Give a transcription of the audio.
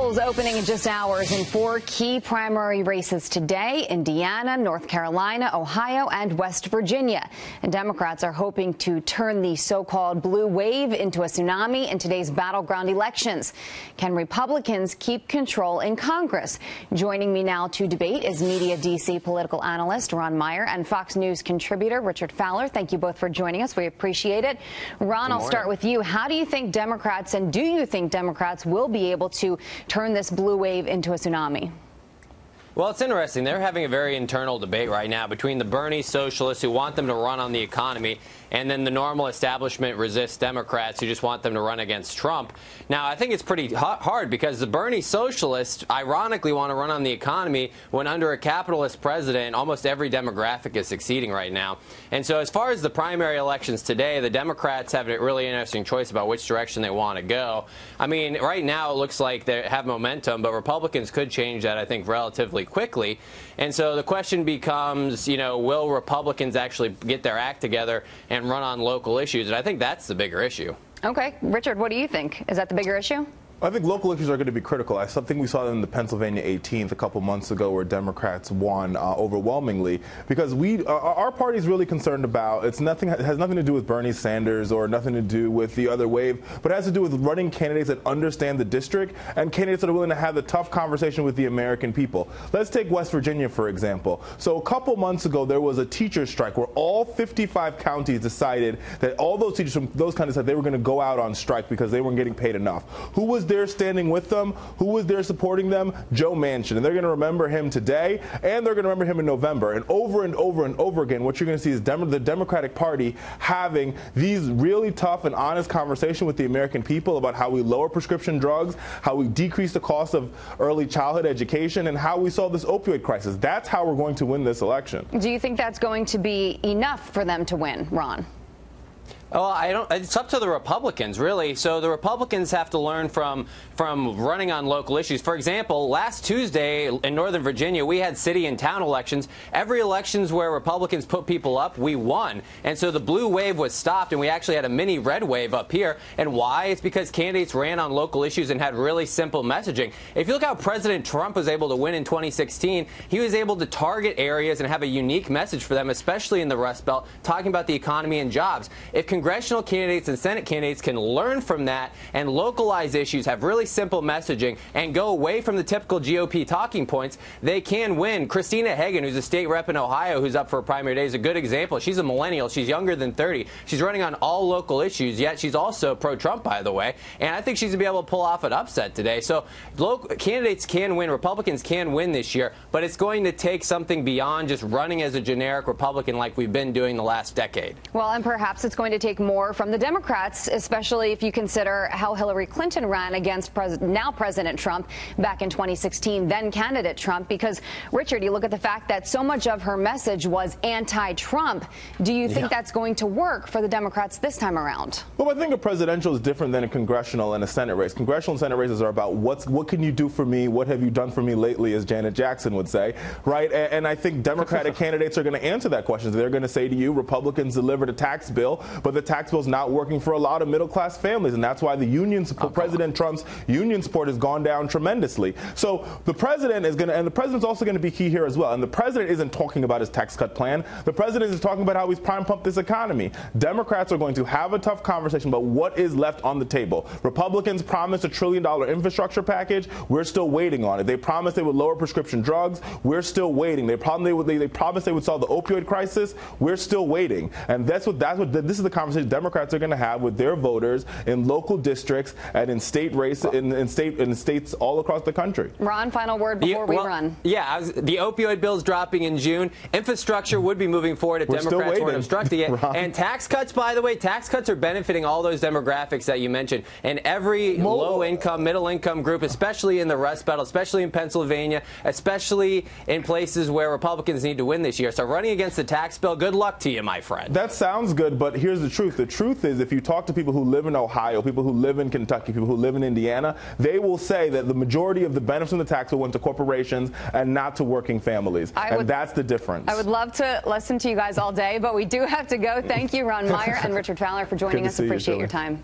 Polls opening in just hours in 4 key primary races today: Indiana, North Carolina, Ohio, and West Virginia. And Democrats are hoping to turn the so-called blue wave into a tsunami in today's battleground elections. Can Republicans keep control in Congress? Joining me now to debate is Media DC political analyst Ron Meyer and Fox News contributor Richard Fowler. Thank you both for joining us. We appreciate it. Ron, I'll start with you. How do you think Democrats, and do you think Democrats will be able to turn this blue wave into a tsunami? Well, it's interesting. They're having a very internal debate right now between the Bernie socialists who want them to run on the economy and then the normal establishment resist Democrats who just want them to run against Trump. Now, I think it's pretty hard because the Bernie socialists ironically want to run on the economy when under a capitalist president, almost every demographic is succeeding right now. And so as far as the primary elections today, the Democrats have a really interesting choice about which direction they want to go. I mean, right now it looks like they have momentum, but Republicans could change that, I think, relatively quickly. And so the question becomes, you know, will Republicans actually get their act together and run on local issues? And I think that's the bigger issue. Okay. Richard, what do you think? Is that the bigger issue? I think local issues are going to be critical. I think we saw that in the Pennsylvania 18th a couple months ago where Democrats won overwhelmingly because our party is really concerned about, it has nothing to do with Bernie Sanders or nothing to do with the other wave, but it has to do with running candidates that understand the district and candidates that are willing to have the tough conversation with the American people. Let's take West Virginia, for example. So a couple months ago, there was a teacher strike where all 55 counties decided that all those teachers from those counties said they were going to go out on strike because they weren't getting paid enough. Who was there standing with them? Who was there supporting them? Joe Manchin. And they're going to remember him today, and they're going to remember him in November. And over and over and over again, what you're going to see is the Democratic Party having these really tough and honest conversations with the American people about how we lower prescription drugs, how we decrease the cost of early childhood education, and how we solve this opioid crisis. That's how we're going to win this election. Do you think that's going to be enough for them to win, Ron? Oh, it's up to the Republicans, really. So the Republicans have to learn from running on local issues. For example, last Tuesday in Northern Virginia, we had city and town elections. Every elections where Republicans put people up, we won. And so the blue wave was stopped, and we actually had a mini red wave up here. And why? It's because candidates ran on local issues and had really simple messaging. If you look how President Trump was able to win in 2016, he was able to target areas and have a unique message for them, especially in the Rust Belt, talking about the economy and jobs. If congressional candidates and Senate candidates can learn from that and localize issues, have really simple messaging, and go away from the typical GOP talking points, they can win. Christina Hagan, who's a state rep in Ohio who's up for a primary today, is a good example. She's a millennial. She's younger than 30. She's running on all local issues, yet she's also pro-Trump, by the way. And I think she's going to be able to pull off an upset today. So local candidates can win. Republicans can win this year, but it's going to take something beyond just running as a generic Republican like we've been doing the last decade. Well, and perhaps it's going to take more from the Democrats, especially if you consider how Hillary Clinton ran against now President Trump back in 2016, then candidate Trump. Because, Richard, you look at the fact that so much of her message was anti-Trump. Do you think that's going to work for the Democrats this time around? Well, I think a presidential is different than a congressional and a Senate race. Congressional and Senate races are about what can you do for me? What have you done for me lately, as Janet Jackson would say, right? And I think Democratic candidates are going to answer that question. They're going to say to you, Republicans delivered a tax bill, but the tax bill is not working for a lot of middle-class families, and that's why the union support, President Trump's union support, has gone down tremendously. So the president is going to, and the president's also going to be key here as well. And the president isn't talking about his tax cut plan. The president is talking about how he's prime pump this economy. Democrats are going to have a tough conversation about what is left on the table. Republicans promised $1 trillion infrastructure package. We're still waiting on it. They promised they would lower prescription drugs. We're still waiting. They promised they would solve the opioid crisis. We're still waiting. And this is the conversation Democrats are going to have with their voters in local districts and in state races, in states all across the country. Ron, final word before we run. Yeah, the opioid bill's dropping in June. Infrastructure would be moving forward if Democrats weren't obstructing it. And tax cuts, by the way, tax cuts are benefiting all those demographics that you mentioned. And every low-income, middle-income group, especially in the Rust Belt, especially in Pennsylvania, especially in places where Republicans need to win this year. So running against the tax bill, good luck to you, my friend. That sounds good, but here's the truth. The truth is, if you talk to people who live in Ohio, people who live in Kentucky, people who live in Indiana, they will say that the majority of the benefits from the tax bill went to corporations and not to working families. And that's the difference. I would love to listen to you guys all day, but we do have to go. Thank you, Ron Meyer and Richard Fowler, for joining us. Appreciate your time.